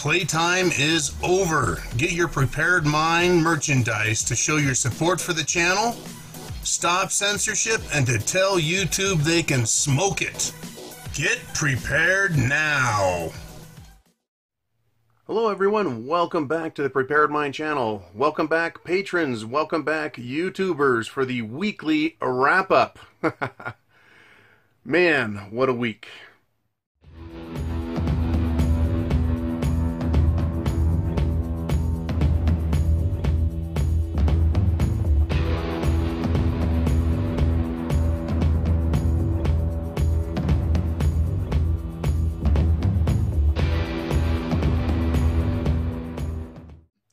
Playtime is over. Get your Prepared Mind merchandise to show your support for the channel, stop censorship, and to tell YouTube they can smoke it. Get prepared now. Hello everyone, welcome back to the Prepared Mind channel. Welcome back patrons, welcome back YouTubers for the weekly wrap-up. Man, what a week.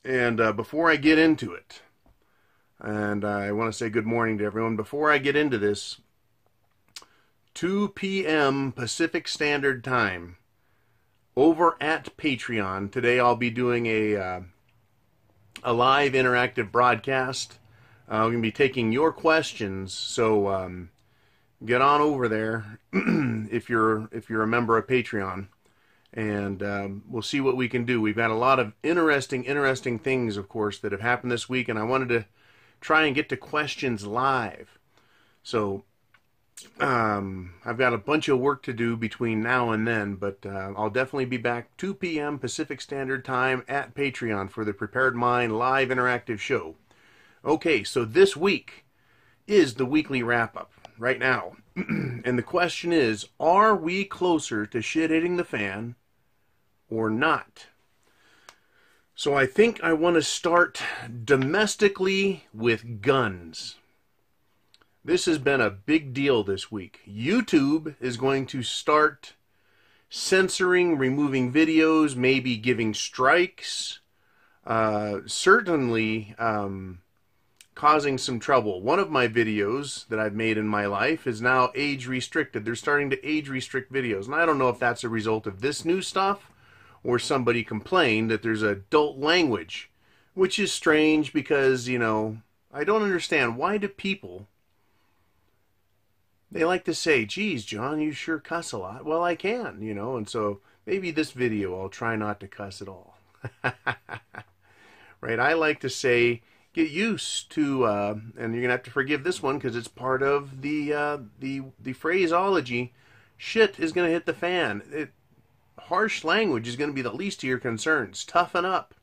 And before I get into it, and I want to say good morning to everyone, before I get into this, 2 p.m. Pacific Standard Time, over at Patreon, today I'll be doing a live interactive broadcast. I'm going to be taking your questions, so get on over there if you're a member of Patreon. And we'll see what we can do. We've got a lot of interesting things, of course, that have happened this week, and I wanted to try and get to questions live. So I've got a bunch of work to do between now and then, but I'll definitely be back 2 p.m. Pacific Standard Time at Patreon for the Prepared Mind live interactive show. Okay, so this week is the weekly wrap-up right now. And the question is, are we closer to shit hitting the fan or not? So I think I want to start domestically with guns. This has been a big deal this week. YouTube is going to start censoring, removing videos, maybe giving strikes, certainly causing some trouble. One of my videos that I've made in my life is now age restricted. They're starting to age restrict videos. And I don't know if that's a result of this new stuff or somebody complained that there's adult language, which is strange because, you know, I don't understand. Why do people, they like to say, geez, John, you sure cuss a lot. Well, I can, you know, and so maybe this video I'll try not to cuss at all. Right? I like to say, get used to, and you're going to have to forgive this one because it's part of the phraseology, shit is going to hit the fan. Harsh language is going to be the least of your concerns. Toughen up.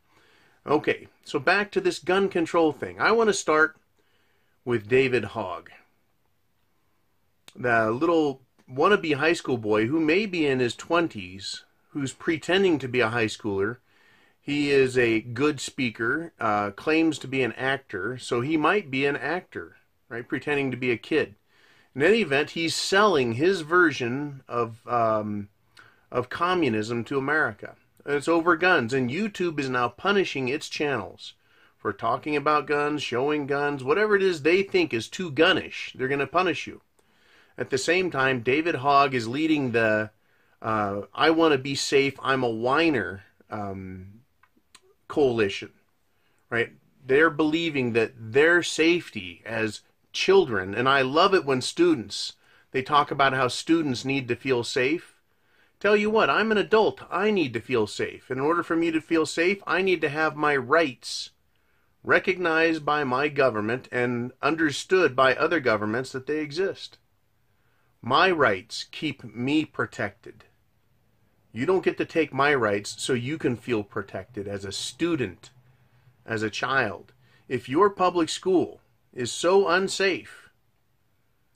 Okay, so back to this gun control thing. I want to start with David Hogg, the little wannabe high school boy who may be in his 20s, who's pretending to be a high schooler. He is a good speaker, claims to be an actor, so he might be an actor, right, pretending to be a kid. In any event, he's selling his version of communism to America. It's over guns, and YouTube is now punishing its channels for talking about guns, showing guns, whatever it is they think is too gunnish, they're going to punish you. At the same time, David Hogg is leading the I want to be safe, I'm a whiner coalition, right? They're believing that their safety as children, and I love it when students, they talk about how students need to feel safe. Tell you what, I'm an adult, I need to feel safe. And in order for me to feel safe, I need to have my rights recognized by my government and understood by other governments that they exist. My rights keep me protected. You don't get to take my rights so you can feel protected as a student, as a child. If your public school is so unsafe,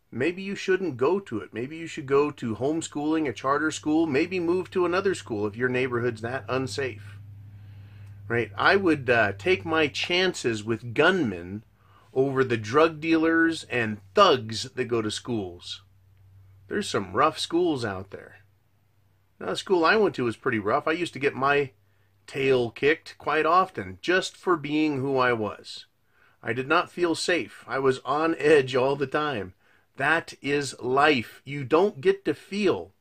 maybe you shouldn't go to it. Maybe you should go to homeschooling, a charter school, maybe move to another school if your neighborhood's that unsafe. Right? I would take my chances with gunmen over the drug dealers and thugs that go to schools. There's some rough schools out there. Now, the school I went to was pretty rough. I used to get my tail kicked quite often just for being who I was. I did not feel safe. I was on edge all the time. That is life. You don't get to feel,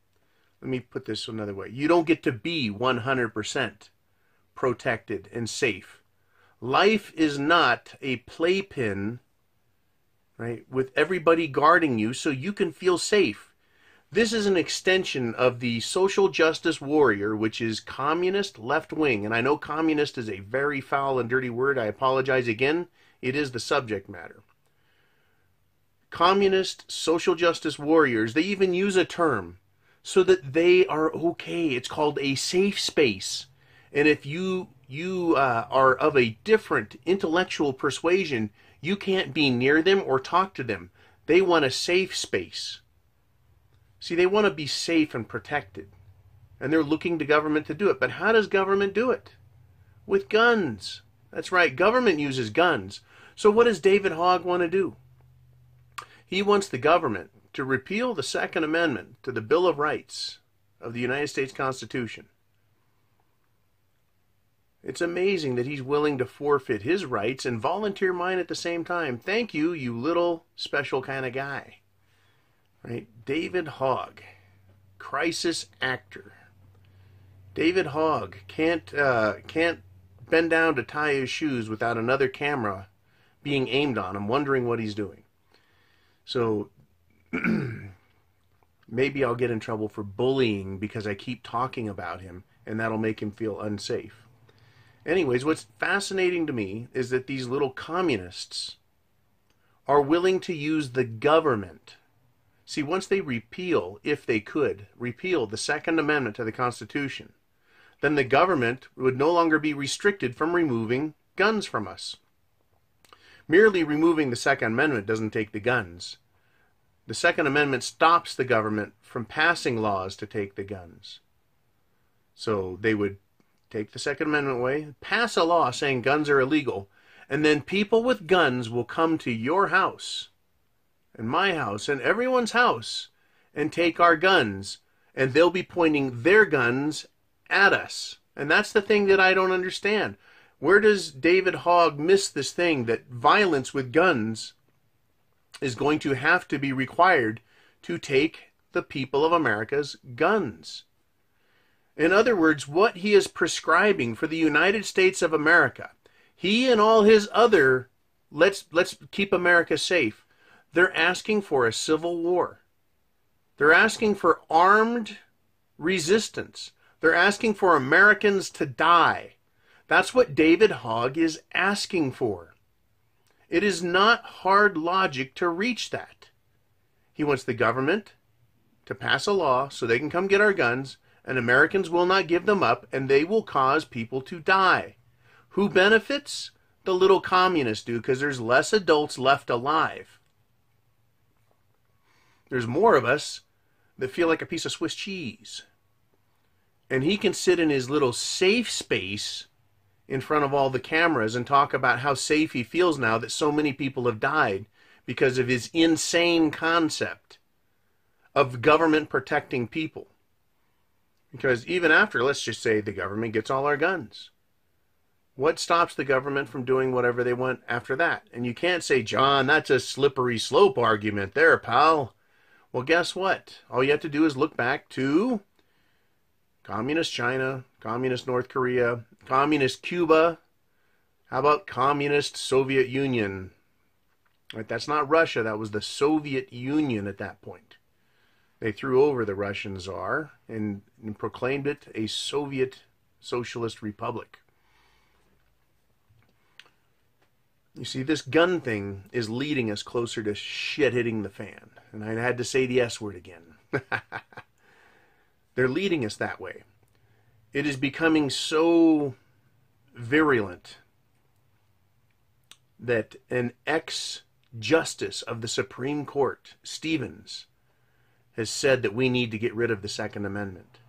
let me put this another way, you don't get to be 100% protected and safe. Life is not a playpen, right, with everybody guarding you so you can feel safe. This is an extension of the social justice warrior, which is communist left wing. And I know communist is a very foul and dirty word. I apologize again. It is the subject matter. Communist social justice warriors, they even use a term so that they are okay. It's called a safe space. And if you are of a different intellectual persuasion, you can't be near them or talk to them. They want a safe space. See, they want to be safe and protected. And they're looking to government to do it. But how does government do it? With guns. That's right, government uses guns. So what does David Hogg want to do? He wants the government to repeal the Second Amendment to the Bill of Rights of the United States Constitution. It's amazing that he's willing to forfeit his rights and volunteer mine at the same time. Thank you, you little special kind of guy. Right? David Hogg, crisis actor. David Hogg can't bend down to tie his shoes without another camera being aimed on him, wondering what he's doing. So maybe I'll get in trouble for bullying because I keep talking about him, and that'll make him feel unsafe. Anyways, what's fascinating to me is that these little communists are willing to use the government. See, once they repeal, if they could, repeal the Second Amendment to the Constitution, then the government would no longer be restricted from removing guns from us. Merely removing the Second Amendment doesn't take the guns. The Second Amendment stops the government from passing laws to take the guns. So they would take the Second Amendment away, pass a law saying guns are illegal, and then people with guns will come to your house and my house and everyone's house and take our guns, and they'll be pointing their guns at us. And that's the thing that I don't understand. Where does David Hogg miss this thing that violence with guns is going to have to be required to take the people of America's guns? In other words, what he is prescribing for the United States of America, he and all his other let's keep America safe, they're asking for a civil war. They're asking for armed resistance. They're asking for Americans to die. That's what David Hogg is asking for. It is not hard logic to reach that. He wants the government to pass a law so they can come get our guns, and Americans will not give them up, and they will cause people to die. Who benefits? The little communists do, because there's less adults left alive. There's more of us that feel like a piece of Swiss cheese. And he can sit in his little safe space in front of all the cameras and talk about how safe he feels now that so many people have died because of his insane concept of government protecting people. Because even after, let's just say, the government gets all our guns, what stops the government from doing whatever they want after that? And you can't say, John, that's a slippery slope argument there, pal. Well, guess what? All you have to do is look back to Communist China, Communist North Korea, Communist Cuba. How about Communist Soviet Union? Right, that's not Russia. That was the Soviet Union at that point. They threw over the Russian Tsar and proclaimed it a Soviet Socialist Republic. You see, this gun thing is leading us closer to shit hitting the fan. And I had to say the S word again. They're leading us that way. It is becoming so virulent that an ex-justice of the Supreme Court, Stevens, has said that we need to get rid of the Second Amendment.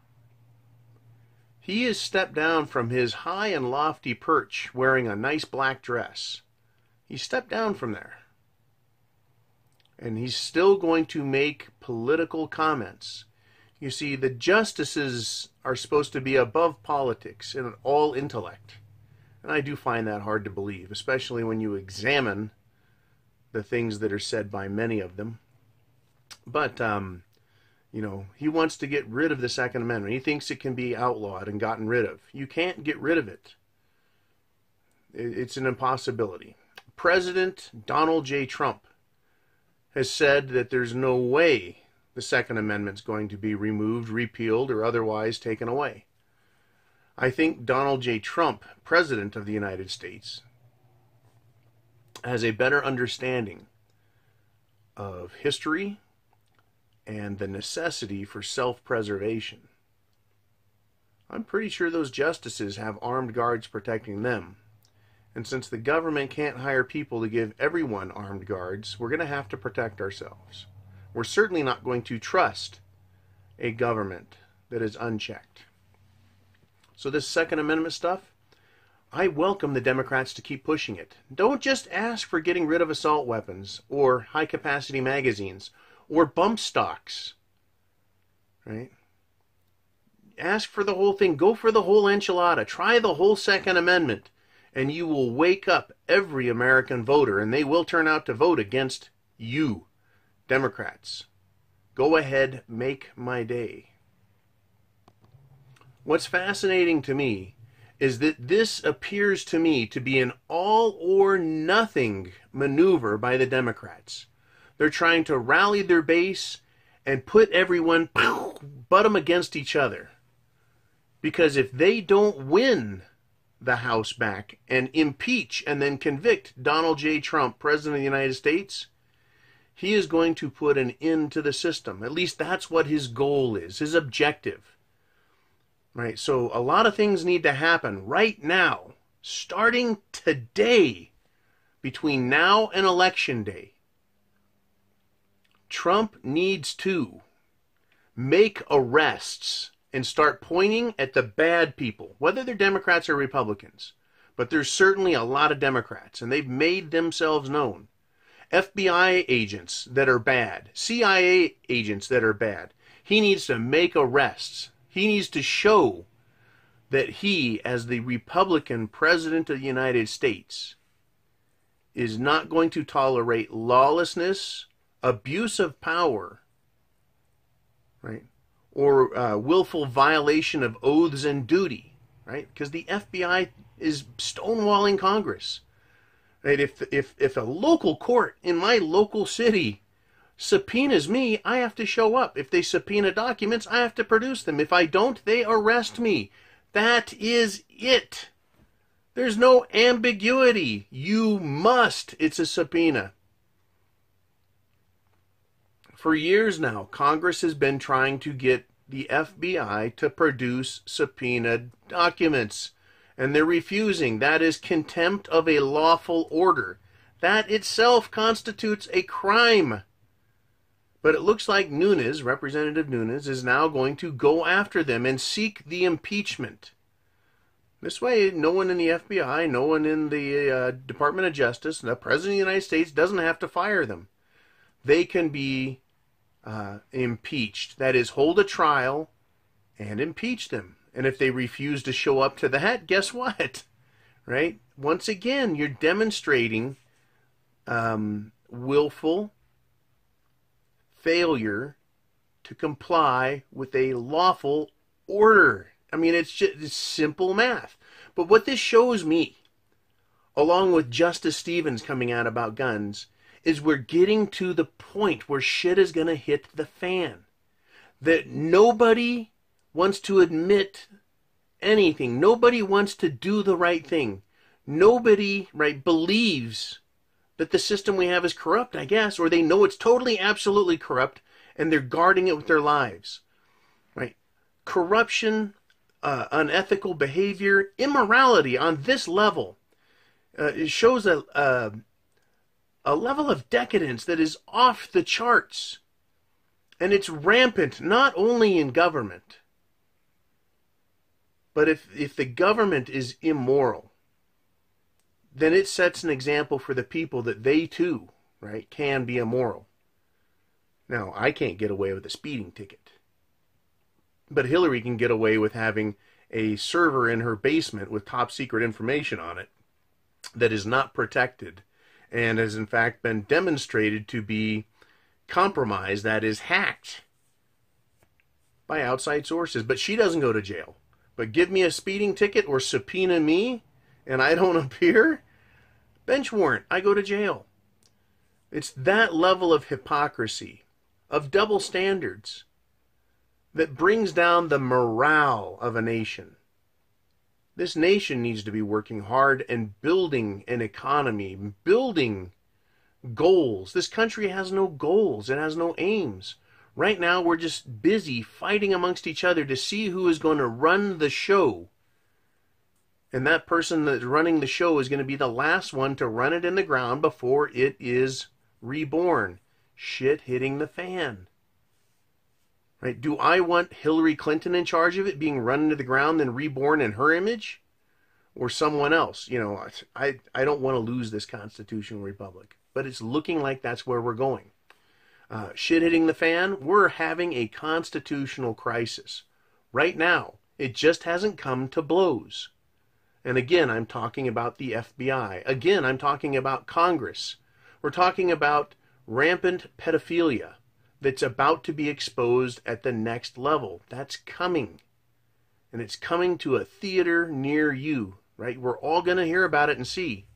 He has stepped down from his high and lofty perch wearing a nice black dress. He stepped down from there. And he's still going to make political comments. You see, the justices are supposed to be above politics and all intellect. And I do find that hard to believe, especially when you examine the things that are said by many of them. But, you know, he wants to get rid of the Second Amendment. He thinks it can be outlawed and gotten rid of. You can't get rid of it. It's an impossibility. President Donald J. Trump has said that there's no way the Second Amendment's going to be removed, repealed, or otherwise taken away. I think Donald J. Trump, President of the United States, has a better understanding of history and the necessity for self-preservation. I'm pretty sure those justices have armed guards protecting them. And since the government can't hire people to give everyone armed guards, we're going to have to protect ourselves. We're certainly not going to trust a government that is unchecked. So this Second Amendment stuff, I welcome the Democrats to keep pushing it. Don't just ask for getting rid of assault weapons or high-capacity magazines or bump stocks, right? Ask for the whole thing. Go for the whole enchilada. Try the whole Second Amendment, and you will wake up every American voter, and they will turn out to vote against you, Democrats. Go ahead, make my day. What's fascinating to me is that this appears to me to be an all-or-nothing maneuver by the Democrats. They're trying to rally their base and put everyone, butt them against each other. Because if they don't win the House back and impeach and then convict Donald J. Trump, President of the United States, he is going to put an end to the system. At least that's what his goal is, his objective. Right? So a lot of things need to happen right now, starting today, between now and Election Day. Trump needs to make arrests and start pointing at the bad people, whether they're Democrats or Republicans. But there's certainly a lot of Democrats, and they've made themselves known. FBI agents that are bad, CIA agents that are bad. He needs to make arrests. He needs to show that he, as the Republican President of the United States, is not going to tolerate lawlessness, abuse of power, right? Or willful violation of oaths and duty, right? Because the FBI is stonewalling Congress, right? If a local court in my local city subpoenas me, I have to show up. If they subpoena documents, I have to produce them. If I don't, they arrest me. That is it. There's no ambiguity. You must. It's a subpoena. For years now, Congress has been trying to get the FBI to produce subpoenaed documents, and they're refusing. That is contempt of a lawful order. That itself constitutes a crime. But it looks like Nunes, Representative Nunes, is now going to go after them and seek the impeachment. This way, no one in the FBI, no one in the Department of Justice, the President of the United States doesn't have to fire them. They can be impeached. That is, hold a trial and impeach them. And if they refuse to show up to that, guess what? Right? Once again, you're demonstrating willful failure to comply with a lawful order. I mean, it's simple math. But what this shows me, along with Justice Stevens coming out about guns, is we're getting to the point where shit is going to hit the fan. That nobody wants to admit anything. Nobody wants to do the right thing. Nobody, right, believes that the system we have is corrupt, I guess, or they know it's totally, absolutely corrupt, and they're guarding it with their lives. Right? Corruption, unethical behavior, immorality on this level, it shows a level of decadence that is off the charts. And it's rampant, not only in government, but if the government is immoral, then it sets an example for the people that they too, right, can be immoral. Now, I can't get away with a speeding ticket. But Hillary can get away with having a server in her basement with top secret information on it that is not protected and has in fact been demonstrated to be compromised, that is hacked by outside sources. But she doesn't go to jail. But give me a speeding ticket or subpoena me and I don't appear, bench warrant, I go to jail. It's that level of hypocrisy of double standards that brings down the morale of a nation. This nation needs to be working hard and building an economy, building goals. This country has no goals. It has no aims. Right now, we're just busy fighting amongst each other to see who is going to run the show. And that person that's running the show is going to be the last one to run it in the ground before it is reborn. Shit hitting the fan. Right? Do I want Hillary Clinton in charge of it, being run into the ground and reborn in her image? Or someone else? You know, I don't want to lose this constitutional republic. But it's looking like that's where we're going. Shit hitting the fan, we're having a constitutional crisis. Right now, it just hasn't come to blows. And again, I'm talking about the FBI. Again, I'm talking about Congress. We're talking about rampant pedophilia that's about to be exposed at the next level. That's coming. And it's coming to a theater near you, right? We're all going to hear about it and see.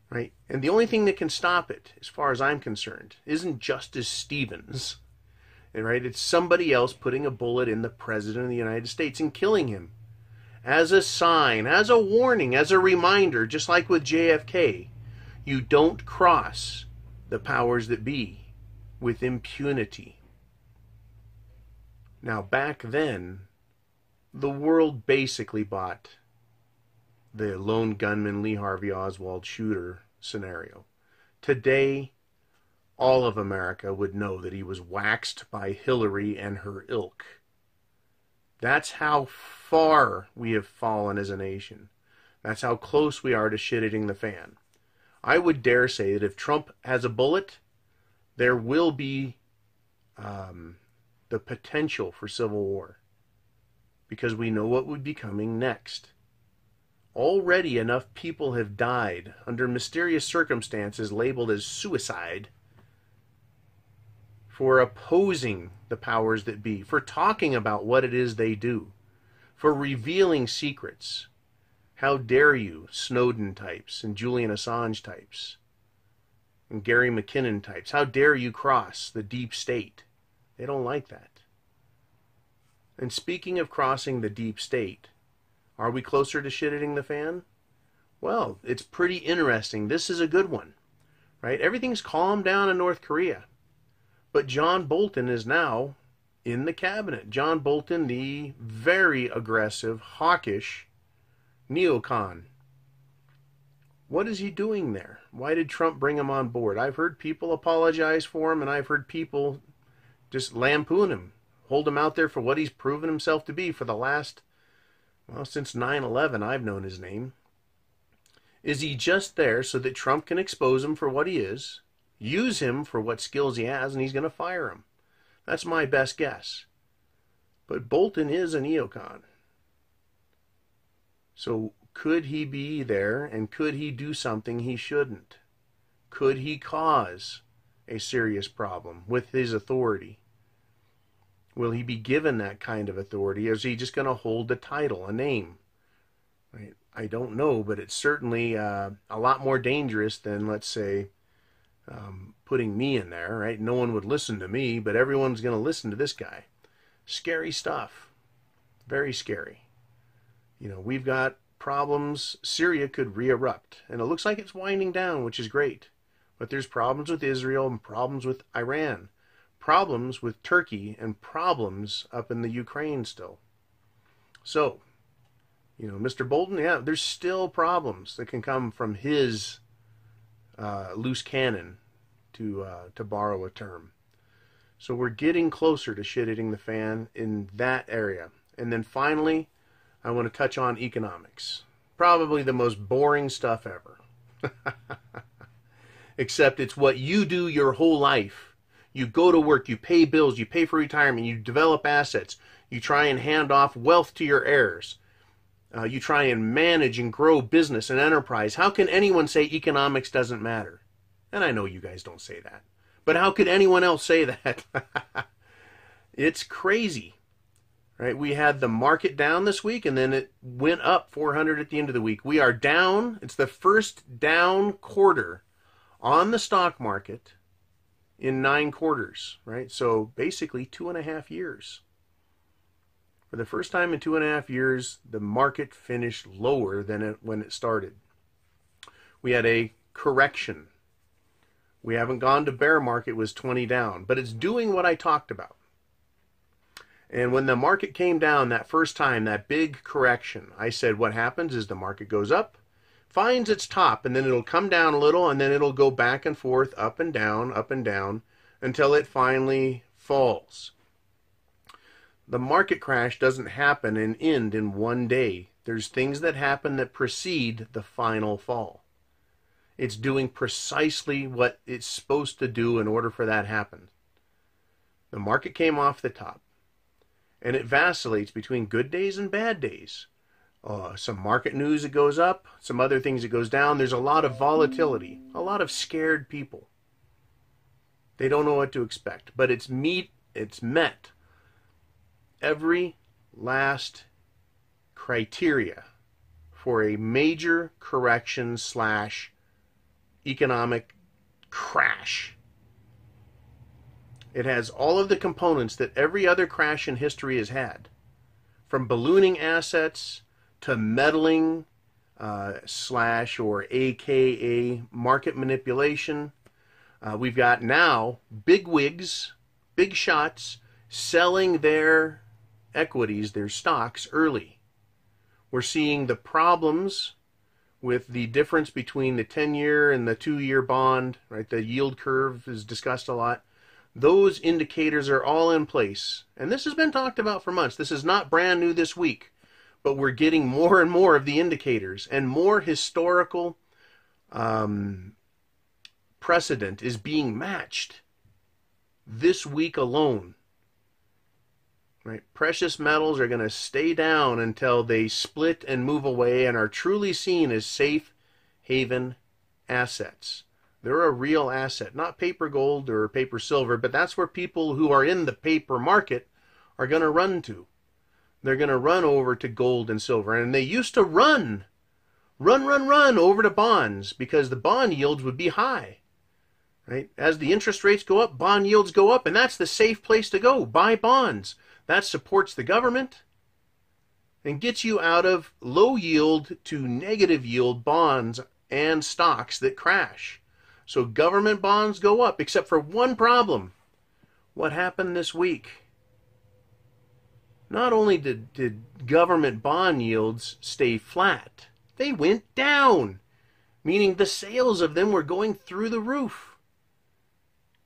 Right? And the only thing that can stop it, as far as I'm concerned, isn't Justice Stevens. Right? It's somebody else putting a bullet in the President of the United States and killing him. As a sign, as a warning, as a reminder, just like with JFK, you don't cross the powers that be with impunity. Now, back then, the world basically bought the lone gunman Lee Harvey Oswald shooter scenario. Today, all of America would know that he was waxed by Hillary and her ilk. That's how far we have fallen as a nation. That's how close we are to shit hitting the fan. I would dare say that if Trump has a bullet, there will be the potential for civil war. Because we know what would be coming next. Already enough people have died under mysterious circumstances labeled as suicide for opposing the powers that be, for talking about what it is they do, for revealing secrets. How dare you, Snowden types and Julian Assange types and Gary McKinnon types. How dare you cross the deep state? They don't like that. And speaking of crossing the deep state, are we closer to shit hitting the fan? Well, it's pretty interesting. This is a good one, right? Everything's calmed down in North Korea. But John Bolton is now in the cabinet. John Bolton, the very aggressive, hawkish neocon. What is he doing there? Why did Trump bring him on board? I've heard people apologize for him, and I've heard people just lampoon him, hold him out there for what he's proven himself to be for the last, well, since 9/11, I've known his name. Is he just there so that Trump can expose him for what he is, use him for what skills he has, and he's going to fire him? That's my best guess. But Bolton is a neocon. So could he be there, and could he do something he shouldn't? Could he cause a serious problem with his authority? Will he be given that kind of authority, or is he just going to hold a title, a name? Right? I don't know, but it's certainly a lot more dangerous than, let's say, putting me in there, right? No one would listen to me, but everyone's going to listen to this guy. Scary stuff. Very scary. You know, we've got problems. Syria could re-erupt, and it looks like it's winding down, which is great. But there's problems with Israel and problems with Iran, problems with Turkey, and problems up in the Ukraine still. So, you know, Mr. Bolton, yeah, there's still problems that can come from his loose cannon, to borrow a term. So we're getting closer to shit hitting the fan in that area. And then finally, I want to touch on economics. Probably the most boring stuff ever. Except it's what you do your whole life. You go to work, you pay bills, you pay for retirement, you develop assets, you try and hand off wealth to your heirs. You try and manage and grow business and enterprise. How can anyone say economics doesn't matter? And I know you guys don't say that. But how could anyone else say that? It's crazy. Right? We had the market down this week, and then it went up 400 at the end of the week. We are down. It's the first down quarter on the stock market in 9 quarters, right? So basically 2.5 years. For the first time in 2.5 years, the market finished lower than when it started. We had a correction. We haven't gone to bear market, was 20 down, but it's doing what I talked about. And when the market came down that first time, that big correction, I said what happens is the market goes up, finds its top, and then it'll come down a little, and then it'll go back and forth, up and down, until it finally falls. The market crash doesn't happen and end in one day. There's things that happen that precede the final fall. It's doing precisely what it's supposed to do in order for that to happen. The market came off the top, and it vacillates between good days and bad days. Some market news it goes up, some other things it goes down. There's a lot of volatility, a lot of scared people. They don't know what to expect, but it's met every last criteria for a major correction / economic crash. It has all of the components that every other crash in history has had, from ballooning assets to meddling / or AKA market manipulation. We've got now big wigs, big shots, selling their equities, their stocks early. We're seeing the problems with the difference between the 10-year and the 2-year bond, right? The yield curve is discussed a lot. Those indicators are all in place. And this has been talked about for months. This is not brand new this week, but we're getting more and more of the indicators, and more historical precedent is being matched this week alone. Right? Precious metals are going to stay down until they split and move away and are truly seen as safe haven assets. They're a real asset, not paper gold or paper silver, but that's where people who are in the paper market are going to run to. They're going to run over to gold and silver. And they used to run over to bonds because the bond yields would be high. Right? As the interest rates go up, bond yields go up, and that's the safe place to go. Buy bonds. That supports the government and gets you out of low yield to negative yield bonds and stocks that crash. So government bonds go up, except for one problem. What happened this week? Not only did government bond yields stay flat, they went down, meaning the sales of them were going through the roof.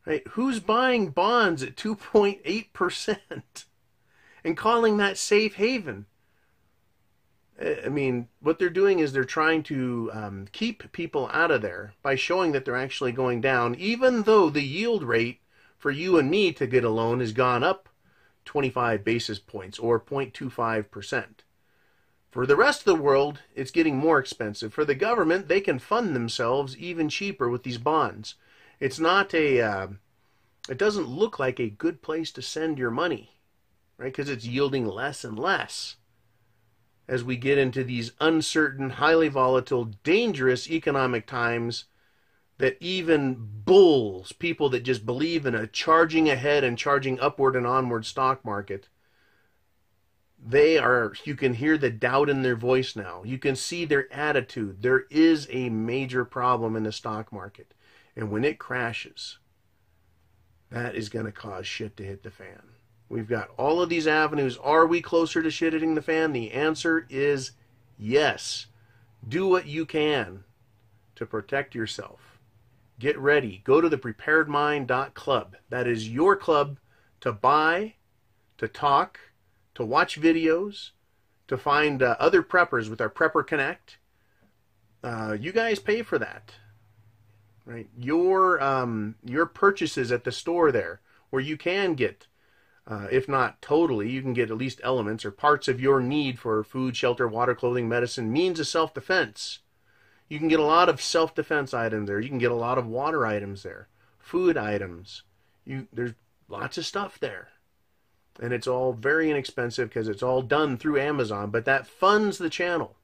Right? Who's buying bonds at 2.8%? And calling that safe haven? I mean, what they're doing is they're trying to keep people out of there by showing that they're actually going down, even though the yield rate for you and me to get a loan has gone up 25 basis points or 0.25%. For the rest of the world, it's getting more expensive. For the government, they can fund themselves even cheaper with these bonds. It's not it doesn't look like a good place to send your money. Right? Because it's yielding less and less as we get into these uncertain, highly volatile, dangerous economic times that even bulls, people that just believe in a charging ahead and charging upward and onward stock market, you can hear the doubt in their voice now. You can see their attitude. There is a major problem in the stock market. And when it crashes, that is going to cause shit to hit the fan. We've got all of these avenues. Are we closer to shit hitting the fan? The answer is yes. Do what you can to protect yourself. Get ready. Go to the preparedmind.club. That is your club to buy, to talk, to watch videos, to find other preppers with our Prepper Connect. You guys pay for that. Right? Your purchases at the store there, where you can get if not totally, you can get at least elements or parts of your need for food, shelter, water, clothing, medicine, means of self-defense. You can get a lot of self-defense items there. You can get a lot of water items there, food items. There's lots of stuff there. And it's all very inexpensive because it's all done through Amazon, but that funds the channel,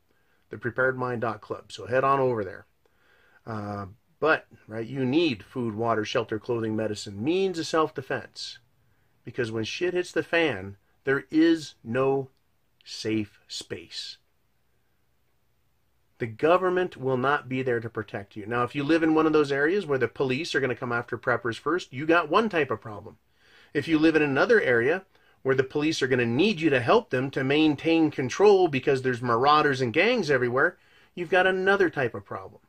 the preparedmind.club. So head on over there. But, right, you need food, water, shelter, clothing, medicine, means of self-defense. Because when shit hits the fan, there is no safe space. The government will not be there to protect you. Now, if you live in one of those areas where the police are going to come after preppers first, you got one type of problem. If you live in another area where the police are going to need you to help them to maintain control because there's marauders and gangs everywhere, you've got another type of problem.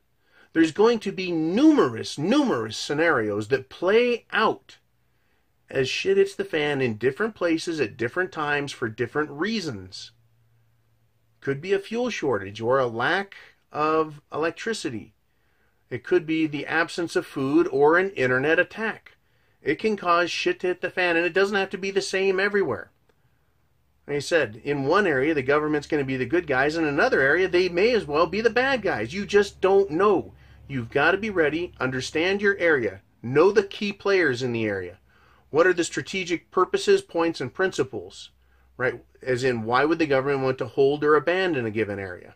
There's going to be numerous scenarios that play out as shit hits the fan in different places at different times for different reasons. Could be a fuel shortage or a lack of electricity. It could be the absence of food or an internet attack. It can cause shit to hit the fan, and it doesn't have to be the same everywhere. Like I said, in one area, the government's going to be the good guys. In another area, they may as well be the bad guys. You just don't know. You've got to be ready, understand your area, know the key players in the area. What are the strategic purposes, points, and principles? Right? As in, why would the government want to hold or abandon a given area?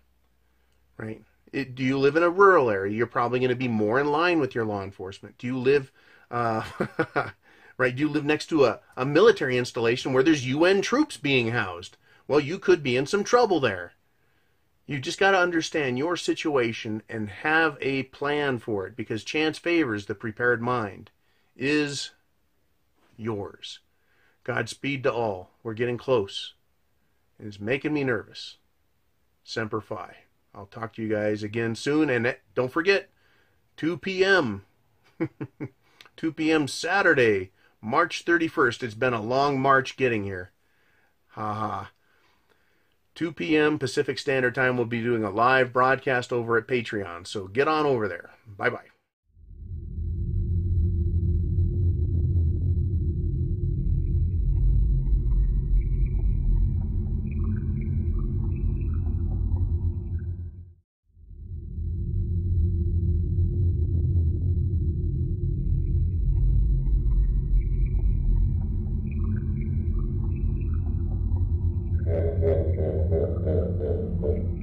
Right? Do you live in a rural area? You're probably going to be more in line with your law enforcement. Do you live, right? Do you live next to a military installation where there's UN troops being housed? Well, you could be in some trouble there. You just got to understand your situation and have a plan for it, because chance favors the prepared mind is yours. Godspeed to all. We're getting close. It's making me nervous. Semper Fi. I'll talk to you guys again soon. And don't forget, 2 p.m. 2 p.m. Saturday, March 31st. It's been a long march getting here. Ha ha. 2 p.m. Pacific Standard Time, we'll be doing a live broadcast over at Patreon. So get on over there. Bye-bye. Thank you.